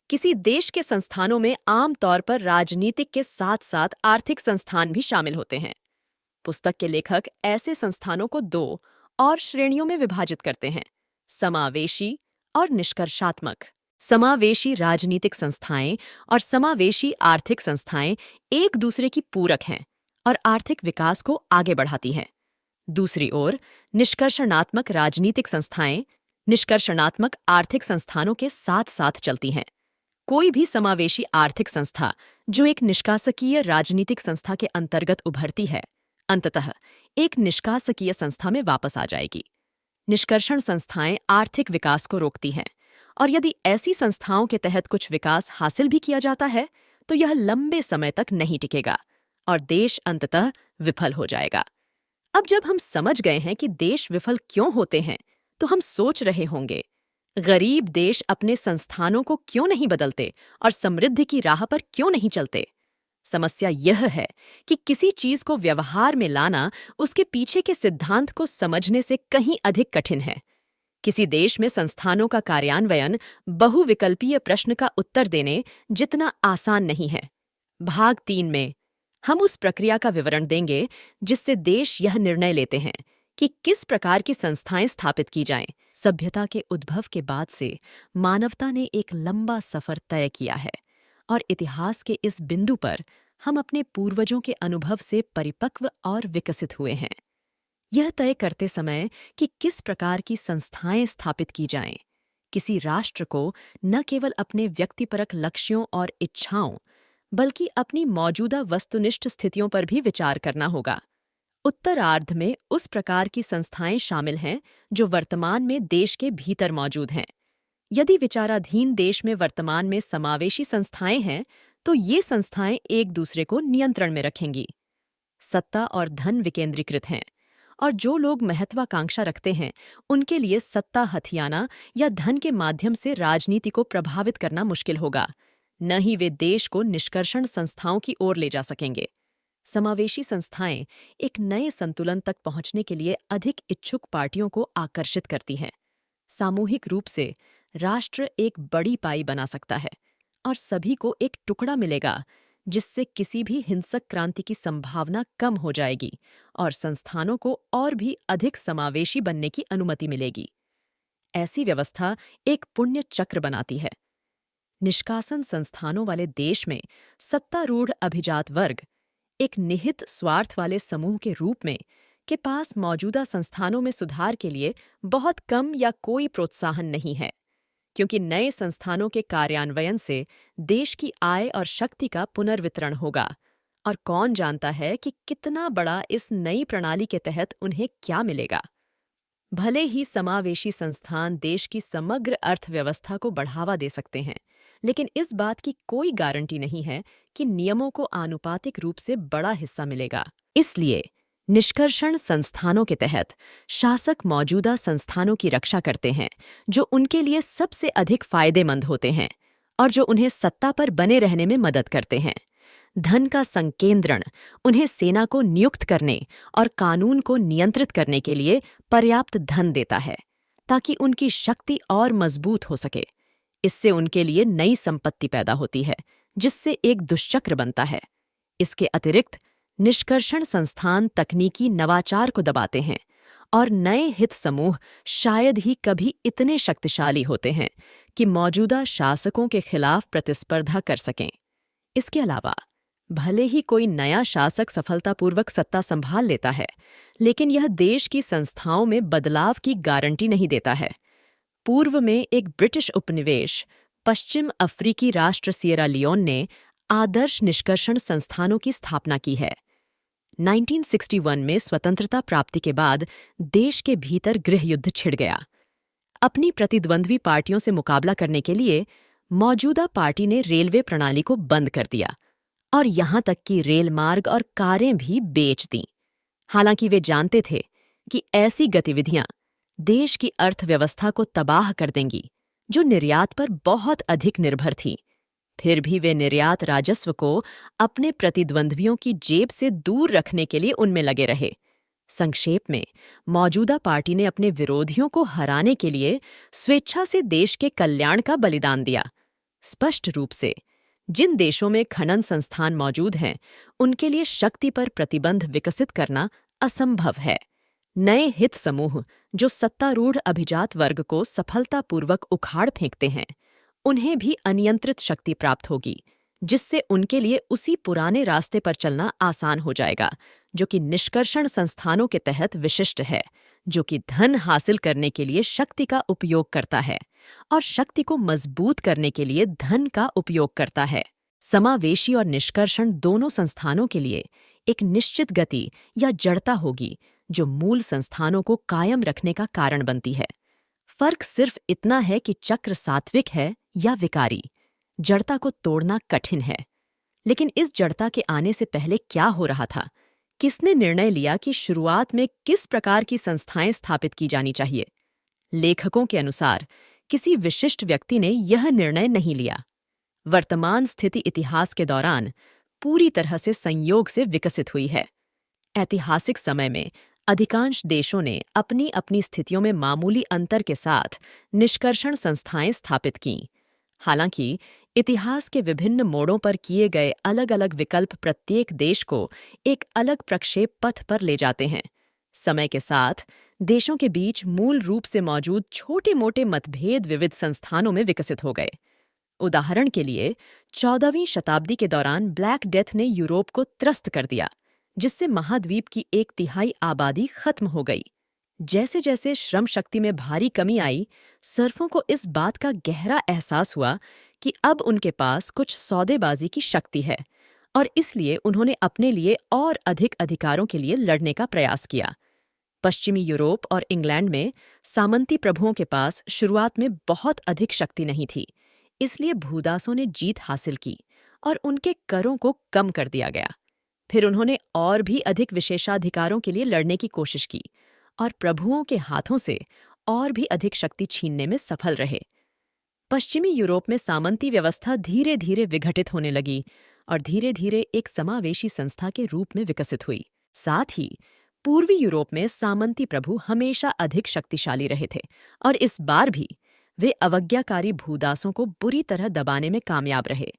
किसी देश के संस्थानों में आम तौर पर राजनीतिक के साथ साथ आर्थिक संस्थान भी शामिल होते हैं। पुस्तक के लेखक ऐसे संस्थानों को 2 और श्रेणियों में विभाजित करते हैं: समावेशी और निष्कर्षात्मक। समावेशी राजनीतिक संस्थाएं और समावेशी आर्थिक संस्थाएं एक दूसरे की पूरक हैं और आर्थिक विकास को आगे बढ़ाती हैं। दूसरी ओर निष्कर्षणात्मक राजनीतिक संस्थाएं निष्कर्षणात्मक आर्थिक संस्थानों के साथ साथ चलती हैं। कोई भी समावेशी आर्थिक संस्था जो एक निष्कासकीय राजनीतिक संस्था के अंतर्गत उभरती है, अंततः एक निष्कासकीय संस्था में वापस आ जाएगी। निष्कर्षण संस्थाएं आर्थिक विकास को रोकती हैं और यदि ऐसी संस्थाओं के तहत कुछ विकास हासिल भी किया जाता है तो यह लंबे समय तक नहीं टिकेगा और देश अंततः विफल हो जाएगा। अब जब हम समझ गए हैं कि देश विफल क्यों होते हैं, तो हम सोच रहे होंगे, गरीब देश अपने संस्थानों को क्यों नहीं बदलते और समृद्धि की राह पर क्यों नहीं चलते? समस्या यह है कि किसी चीज को व्यवहार में लाना उसके पीछे के सिद्धांत को समझने से कहीं अधिक कठिन है। किसी देश में संस्थानों का कार्यान्वयन बहुविकल्पीय प्रश्न का उत्तर देने जितना आसान नहीं है। भाग 3 में हम उस प्रक्रिया का विवरण देंगे जिससे देश यह निर्णय लेते हैं कि किस प्रकार की संस्थाएं स्थापित की जाएं। सभ्यता के उद्भव के बाद से मानवता ने एक लंबा सफर तय किया है और इतिहास के इस बिंदु पर हम अपने पूर्वजों के अनुभव से परिपक्व और विकसित हुए हैं। यह तय करते समय कि किस प्रकार की संस्थाएं स्थापित की जाएं, किसी राष्ट्र को न केवल अपने व्यक्तिपरक लक्ष्यों और इच्छाओं बल्कि अपनी मौजूदा वस्तुनिष्ठ स्थितियों पर भी विचार करना होगा। उत्तरार्ध में उस प्रकार की संस्थाएं शामिल हैं जो वर्तमान में देश के भीतर मौजूद हैं। यदि विचाराधीन देश में वर्तमान में समावेशी संस्थाएं हैं तो ये संस्थाएं एक दूसरे को नियंत्रण में रखेंगी। सत्ता और धन विकेंद्रीकृत हैं और जो लोग महत्वाकांक्षा रखते हैं उनके लिए सत्ता हथियाना या धन के माध्यम से राजनीति को प्रभावित करना मुश्किल होगा, न ही वे देश को निष्कर्षण संस्थाओं की ओर ले जा सकेंगे। समावेशी संस्थाएं एक नए संतुलन तक पहुंचने के लिए अधिक इच्छुक पार्टियों को आकर्षित करती हैं। सामूहिक रूप से राष्ट्र एक बड़ी पाई बना सकता है और सभी को एक टुकड़ा मिलेगा जिससे किसी भी हिंसक क्रांति की संभावना कम हो जाएगी और संस्थानों को और भी अधिक समावेशी बनने की अनुमति मिलेगी। ऐसी व्यवस्था एक पुण्य चक्र बनाती है। निष्कासन संस्थानों वाले देश में सत्तारूढ़ अभिजात वर्ग एक निहित स्वार्थ वाले समूह के रूप में के पास मौजूदा संस्थानों में सुधार के लिए बहुत कम या कोई प्रोत्साहन नहीं है, क्योंकि नए संस्थानों के कार्यान्वयन से देश की आय और शक्ति का पुनर्वितरण होगा और कौन जानता है कि कितना बड़ा इस नई प्रणाली के तहत उन्हें क्या मिलेगा। भले ही समावेशी संस्थान देश की समग्र अर्थव्यवस्था को बढ़ावा दे सकते हैं, लेकिन इस बात की कोई गारंटी नहीं है कि नियमों को आनुपातिक रूप से बड़ा हिस्सा मिलेगा। इसलिए निष्कर्षण संस्थानों के तहत शासक मौजूदा संस्थानों की रक्षा करते हैं जो उनके लिए सबसे अधिक फायदेमंद होते हैं और जो उन्हें सत्ता पर बने रहने में मदद करते हैं। धन का संकेंद्रण उन्हें सेना को नियुक्त करने और कानून को नियंत्रित करने के लिए पर्याप्त धन देता है ताकि उनकी शक्ति और मजबूत हो सके। इससे उनके लिए नई संपत्ति पैदा होती है जिससे एक दुष्चक्र बनता है। इसके अतिरिक्त निष्कर्षण संस्थान तकनीकी नवाचार को दबाते हैं और नए हित समूह शायद ही कभी इतने शक्तिशाली होते हैं कि मौजूदा शासकों के खिलाफ प्रतिस्पर्धा कर सकें। इसके अलावा भले ही कोई नया शासक सफलतापूर्वक सत्ता संभाल लेता है, लेकिन यह देश की संस्थाओं में बदलाव की गारंटी नहीं देता है। पूर्व में एक ब्रिटिश उपनिवेश पश्चिम अफ्रीकी राष्ट्र सिएरा लियोन ने आदर्श निष्कर्षण संस्थानों की स्थापना की है। 1961 में स्वतंत्रता प्राप्ति के बाद देश के भीतर गृह युद्ध छिड़ गया। अपनी प्रतिद्वंद्वी पार्टियों से मुकाबला करने के लिए मौजूदा पार्टी ने रेलवे प्रणाली को बंद कर दिया और यहां तक कि रेल मार्ग और कारें भी बेच दीं। हालांकि वे जानते थे कि ऐसी गतिविधियां देश की अर्थव्यवस्था को तबाह कर देंगी, जो निर्यात पर बहुत अधिक निर्भर थी। फिर भी वे निर्यात राजस्व को अपने प्रतिद्वंद्वियों की जेब से दूर रखने के लिए उनमें लगे रहे। संक्षेप में, मौजूदा पार्टी ने अपने विरोधियों को हराने के लिए स्वेच्छा से देश के कल्याण का बलिदान दिया। स्पष्ट रूप से, जिन देशों में खनन संस्थान मौजूद हैं, उनके लिए शक्ति पर प्रतिबंध विकसित करना असंभव है। नए हित समूह जो सत्तारूढ़ अभिजात वर्ग को सफलतापूर्वक उखाड़ फेंकते हैं, उन्हें भी अनियंत्रित शक्ति प्राप्त होगी, जिससे उनके लिए उसी पुराने रास्ते पर चलना आसान हो जाएगा, जो कि निष्कर्षण संस्थानों के तहत विशिष्ट है, जो कि धन हासिल करने के लिए शक्ति का उपयोग करता है और शक्ति को मजबूत करने के लिए धन का उपयोग करता है। समावेशी और निष्कर्षण दोनों संस्थानों के लिए एक निश्चित गति या जड़ता होगी, जो मूल संस्थानों को कायम रखने का कारण बनती है। फर्क सिर्फ इतना है कि चक्र सात्विक है या विकारी। जड़ता को तोड़ना कठिन है। लेकिन इस जड़ता के आने से पहले क्या हो रहा था? किसने निर्णय लिया कि शुरुआत में किस प्रकार की संस्थाएं स्थापित की जानी चाहिए? लेखकों के अनुसार किसी विशिष्ट व्यक्ति ने यह निर्णय नहीं लिया। वर्तमान स्थिति इतिहास के दौरान पूरी तरह से संयोग से विकसित हुई है। ऐतिहासिक समय में अधिकांश देशों ने अपनी अपनी स्थितियों में मामूली अंतर के साथ निष्कर्षण संस्थाएं स्थापित कीं। हालांकि इतिहास के विभिन्न मोड़ों पर किए गए अलग अलग विकल्प प्रत्येक देश को एक अलग प्रक्षेप पथ पर ले जाते हैं। समय के साथ देशों के बीच मूल रूप से मौजूद छोटे-मोटे मतभेद विविध संस्थानों में विकसित हो गए। उदाहरण के लिए, 14वीं शताब्दी के दौरान ब्लैक डेथ ने यूरोप को त्रस्त कर दिया, जिससे महाद्वीप की 1/3 आबादी खत्म हो गई। जैसे जैसे श्रम शक्ति में भारी कमी आई, सर्फों को इस बात का गहरा एहसास हुआ कि अब उनके पास कुछ सौदेबाजी की शक्ति है और इसलिए उन्होंने अपने लिए और अधिक अधिकारों के लिए लड़ने का प्रयास किया। पश्चिमी यूरोप और इंग्लैंड में सामंती प्रभुओं के पास शुरुआत में बहुत अधिक शक्ति नहीं थी, इसलिए भूदासों ने जीत हासिल की और उनके करों को कम कर दिया गया। फिर उन्होंने और भी अधिक विशेषाधिकारों के लिए लड़ने की कोशिश की और प्रभुओं के हाथों से और भी अधिक शक्ति छीनने में सफल रहे। पश्चिमी यूरोप में सामंती व्यवस्था धीरे धीरे विघटित होने लगी और धीरे धीरे एक समावेशी संस्था के रूप में विकसित हुई। साथ ही पूर्वी यूरोप में सामंती प्रभु हमेशा अधिक शक्तिशाली रहे थे और इस बार भी वे अवज्ञाकारी भूदासों को बुरी तरह दबाने में कामयाब रहे।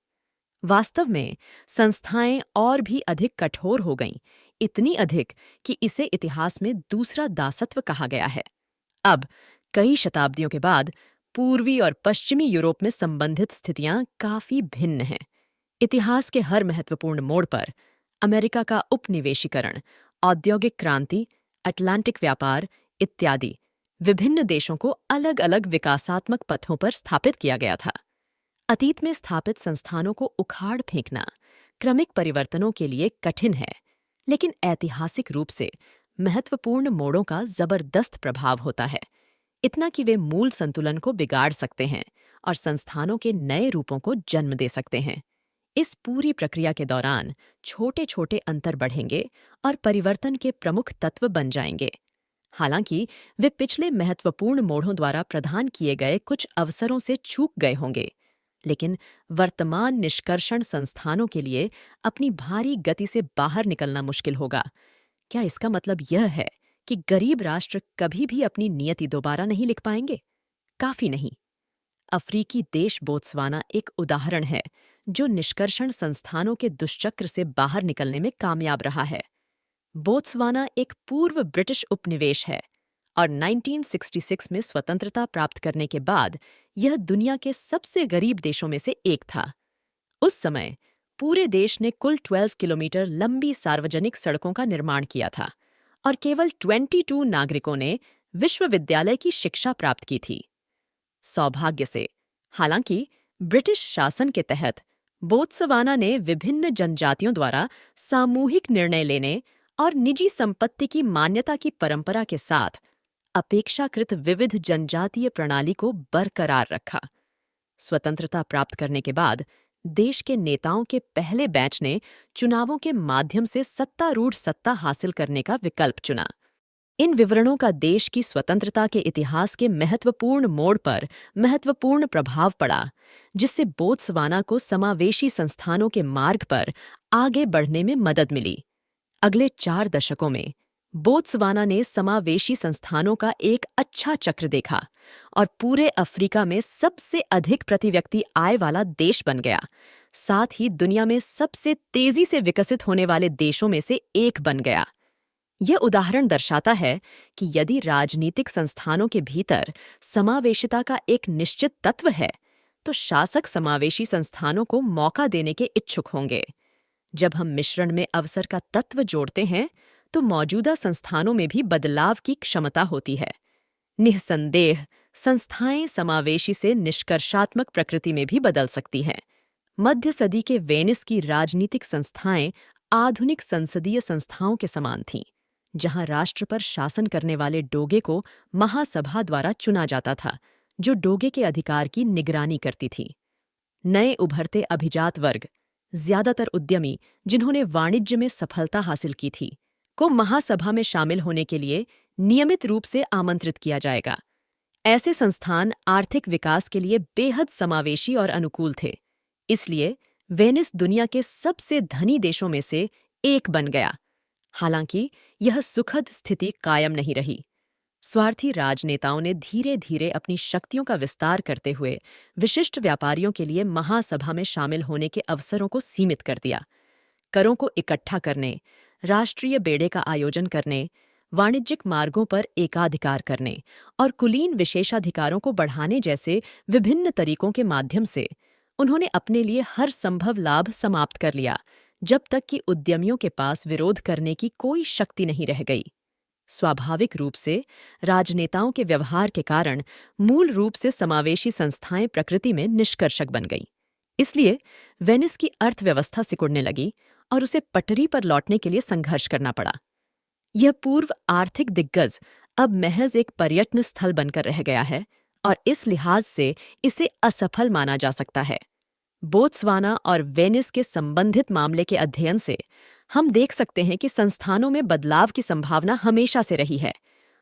वास्तव में संस्थाएं और भी अधिक कठोर हो गईं, इतनी अधिक कि इसे इतिहास में दूसरा दासत्व कहा गया है। अब कई शताब्दियों के बाद पूर्वी और पश्चिमी यूरोप में संबंधित स्थितियां काफी भिन्न हैं। इतिहास के हर महत्वपूर्ण मोड़ पर अमेरिका का उपनिवेशीकरण, औद्योगिक क्रांति, अटलांटिक व्यापार इत्यादि विभिन्न देशों को अलग अलग विकासात्मक पथों पर स्थापित किया गया था। अतीत में स्थापित संस्थानों को उखाड़ फेंकना क्रमिक परिवर्तनों के लिए कठिन है, लेकिन ऐतिहासिक रूप से महत्वपूर्ण मोड़ों का जबरदस्त प्रभाव होता है, इतना कि वे मूल संतुलन को बिगाड़ सकते हैं और संस्थानों के नए रूपों को जन्म दे सकते हैं। इस पूरी प्रक्रिया के दौरान छोटे छोटे अंतर बढ़ेंगे और परिवर्तन के प्रमुख तत्व बन जाएंगे। हालांकि वे पिछले महत्वपूर्ण मोड़ों द्वारा प्रदान किए गए कुछ अवसरों से चूक गए होंगे, लेकिन वर्तमान निष्कर्षण संस्थानों के लिए अपनी भारी गति से बाहर निकलना मुश्किल होगा। क्या इसका मतलब यह है कि गरीब राष्ट्र कभी भी अपनी नियति दोबारा नहीं लिख पाएंगे? काफी नहीं। अफ्रीकी देश बोत्सवाना एक उदाहरण है जो निष्कर्षण संस्थानों के दुष्चक्र से बाहर निकलने में कामयाब रहा है। बोत्सवाना एक पूर्व ब्रिटिश उपनिवेश है और 1966 में स्वतंत्रता प्राप्त करने के बाद यह दुनिया के सबसे गरीब देशों में से एक था। उस समय पूरे देश ने कुल 12 किलोमीटर लंबी सार्वजनिक सड़कों का निर्माण किया था और केवल 22 नागरिकों ने विश्वविद्यालय की शिक्षा प्राप्त की थी। सौभाग्य से, हालांकि ब्रिटिश शासन के तहत बोत्सवाना ने विभिन्न जनजातियों द्वारा सामूहिक निर्णय लेने और निजी संपत्ति की मान्यता की परंपरा के साथ अपेक्षाकृत विविध जनजातीय प्रणाली को बरकरार रखा। स्वतंत्रता प्राप्त करने के बाद देश के नेताओं के पहले बैच ने चुनावों के माध्यम से सत्तारूढ़ सत्ता हासिल करने का विकल्प चुना। इन विवरणों का देश की स्वतंत्रता के इतिहास के महत्वपूर्ण मोड़ पर महत्वपूर्ण प्रभाव पड़ा, जिससे बोत्सवाना को समावेशी संस्थानों के मार्ग पर आगे बढ़ने में मदद मिली। अगले 4 दशकों में बोत्सवाना ने समावेशी संस्थानों का एक अच्छा चक्र देखा और पूरे अफ्रीका में सबसे अधिक प्रति व्यक्ति आय वाला देश बन गया। साथ ही दुनिया में सबसे तेजी से विकसित होने वाले देशों में से एक बन गया। यह उदाहरण दर्शाता है कि यदि राजनीतिक संस्थानों के भीतर समावेशिता का एक निश्चित तत्व है, तो शासक समावेशी संस्थानों को मौका देने के इच्छुक होंगे। जब हम मिश्रण में अवसर का तत्व जोड़ते हैं, तो मौजूदा संस्थानों में भी बदलाव की क्षमता होती है। निःसंदेह संस्थाएं समावेशी से निष्कर्षात्मक प्रकृति में भी बदल सकती हैं। मध्य सदी के वेनिस की राजनीतिक संस्थाएं आधुनिक संसदीय संस्थाओं के समान थीं, जहां राष्ट्र पर शासन करने वाले डोगे को महासभा द्वारा चुना जाता था, जो डोगे के अधिकार की निगरानी करती थी। नए उभरते अभिजात वर्ग, ज्यादातर उद्यमी जिन्होंने वाणिज्य में सफलता हासिल की थी, को महासभा में शामिल होने के लिए नियमित रूप से आमंत्रित किया जाएगा। ऐसे संस्थान आर्थिक विकास के लिए बेहद समावेशी और अनुकूल थे। इसलिए वेनिस दुनिया के सबसे धनी देशों में से एक बन गया। हालांकि यह सुखद स्थिति कायम नहीं रही। स्वार्थी राजनेताओं ने धीरे धीरे अपनी शक्तियों का विस्तार करते हुए विशिष्ट व्यापारियों के लिए महासभा में शामिल होने के अवसरों को सीमित कर दिया। करों को इकट्ठा करने, राष्ट्रीय बेड़े का आयोजन करने, वाणिज्यिक मार्गों पर एकाधिकार करने और कुलीन विशेषाधिकारों को बढ़ाने जैसे विभिन्न तरीकों के माध्यम से उन्होंने अपने लिए हर संभव लाभ समाप्त कर लिया, जब तक कि उद्यमियों के पास विरोध करने की कोई शक्ति नहीं रह गई। स्वाभाविक रूप से राजनेताओं के व्यवहार के कारण मूल रूप से समावेशी संस्थाएं प्रकृति में निष्कर्षक बन गईं। इसलिए वेनिस की अर्थव्यवस्था सिकुड़ने लगी और उसे पटरी पर लौटने के लिए संघर्ष करना पड़ा। यह पूर्व आर्थिक दिग्गज अब महज एक पर्यटन स्थल बनकर रह गया है और इस लिहाज से इसे असफल माना जा सकता है। बोत्सवाना और वेनिस के संबंधित मामले के अध्ययन से हम देख सकते हैं कि संस्थानों में बदलाव की संभावना हमेशा से रही है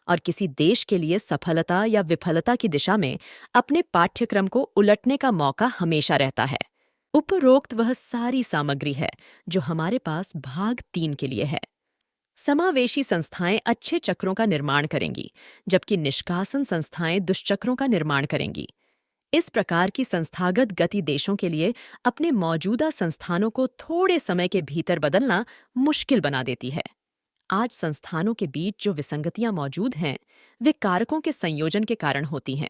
और किसी देश के लिए सफलता या विफलता की दिशा में अपने पाठ्यक्रम को उलटने का मौका हमेशा रहता है। उपरोक्त वह सारी सामग्री है जो हमारे पास भाग 3 के लिए है। समावेशी संस्थाएं अच्छे चक्रों का निर्माण करेंगी, जबकि निष्कासन संस्थाएं दुष्चक्रों का निर्माण करेंगी। इस प्रकार की संस्थागत गति देशों के लिए अपने मौजूदा संस्थानों को थोड़े समय के भीतर बदलना मुश्किल बना देती है। आज संस्थानों के बीच जो विसंगतियां मौजूद हैं, वे कारकों के संयोजन के कारण होती हैं,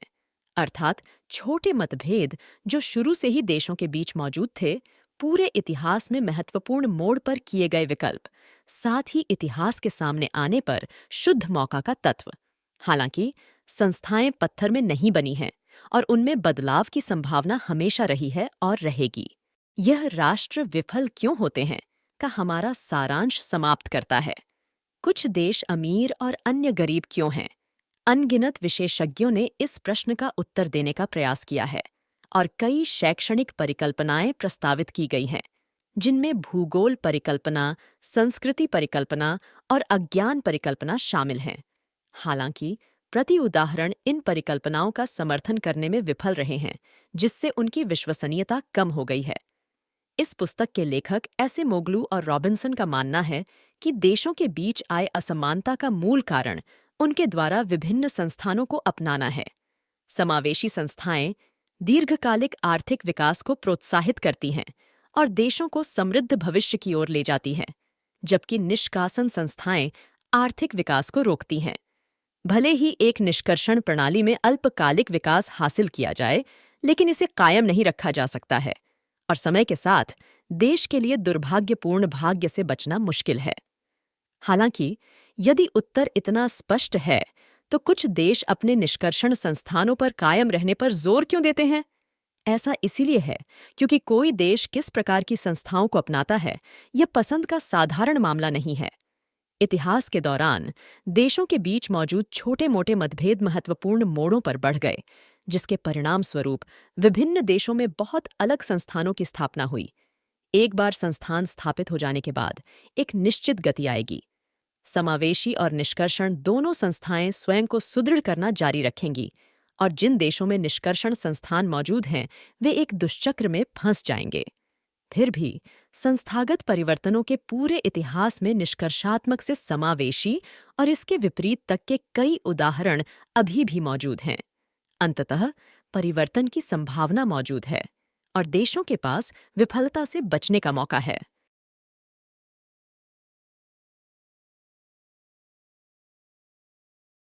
अर्थात छोटे मतभेद जो शुरू से ही देशों के बीच मौजूद थे, पूरे इतिहास में महत्वपूर्ण मोड़ पर किए गए विकल्प, साथ ही इतिहास के सामने आने पर शुद्ध मौका का तत्व। हालांकि संस्थाएं पत्थर में नहीं बनी हैं और उनमें बदलाव की संभावना हमेशा रही है और रहेगी। यह राष्ट्र विफल क्यों होते हैं का हमारा सारांश समाप्त करता है। कुछ देश अमीर और अन्य गरीब क्यों हैं? अनगिनत विशेषज्ञों ने इस प्रश्न का उत्तर देने का प्रयास किया है और कई शैक्षणिक परिकल्पनाएं प्रस्तावित की गई हैं, जिनमें भूगोल परिकल्पना, संस्कृति परिकल्पना और अज्ञान परिकल्पना शामिल हैं। हालांकि प्रति उदाहरण इन परिकल्पनाओं का समर्थन करने में विफल रहे हैं, जिससे उनकी विश्वसनीयता कम हो गई है। इस पुस्तक के लेखक एसेमोग्लू और रॉबिन्सन का मानना है कि देशों के बीच आए असमानता का मूल कारण उनके द्वारा विभिन्न संस्थानों को अपनाना है। समावेशी संस्थाएं दीर्घकालिक आर्थिक विकास को प्रोत्साहित करती हैं और देशों को समृद्ध भविष्य की ओर ले जाती हैं, जबकि निष्कासन संस्थाएं आर्थिक विकास को रोकती हैं। भले ही एक निष्कर्षण प्रणाली में अल्पकालिक विकास हासिल किया जाए, लेकिन इसे कायम नहीं रखा जा सकता है और समय के साथ देश के लिए दुर्भाग्यपूर्ण भाग्य से बचना मुश्किल है। हालांकि यदि उत्तर इतना स्पष्ट है, तो कुछ देश अपने निष्कर्षण संस्थानों पर कायम रहने पर जोर क्यों देते हैं? ऐसा इसीलिए है क्योंकि कोई देश किस प्रकार की संस्थाओं को अपनाता है, यह पसंद का साधारण मामला नहीं है। इतिहास के दौरान देशों के बीच मौजूद छोटे-मोटे मतभेद महत्वपूर्ण मोड़ों पर बढ़ गए, जिसके परिणाम स्वरूप विभिन्न देशों में बहुत अलग संस्थानों की स्थापना हुई। एक बार संस्थान स्थापित हो जाने के बाद एक निश्चित गति आएगी। समावेशी और निष्कर्षण दोनों संस्थाएं स्वयं को सुदृढ़ करना जारी रखेंगी, और जिन देशों में निष्कर्षण संस्थान मौजूद हैं, वे एक दुष्चक्र में फंस जाएंगे। फिर भी संस्थागत परिवर्तनों के पूरे इतिहास में निष्कर्षात्मक से समावेशी और इसके विपरीत तक के कई उदाहरण अभी भी मौजूद हैं। अंततः परिवर्तन की संभावना मौजूद है और देशों के पास विफलता से बचने का मौका है।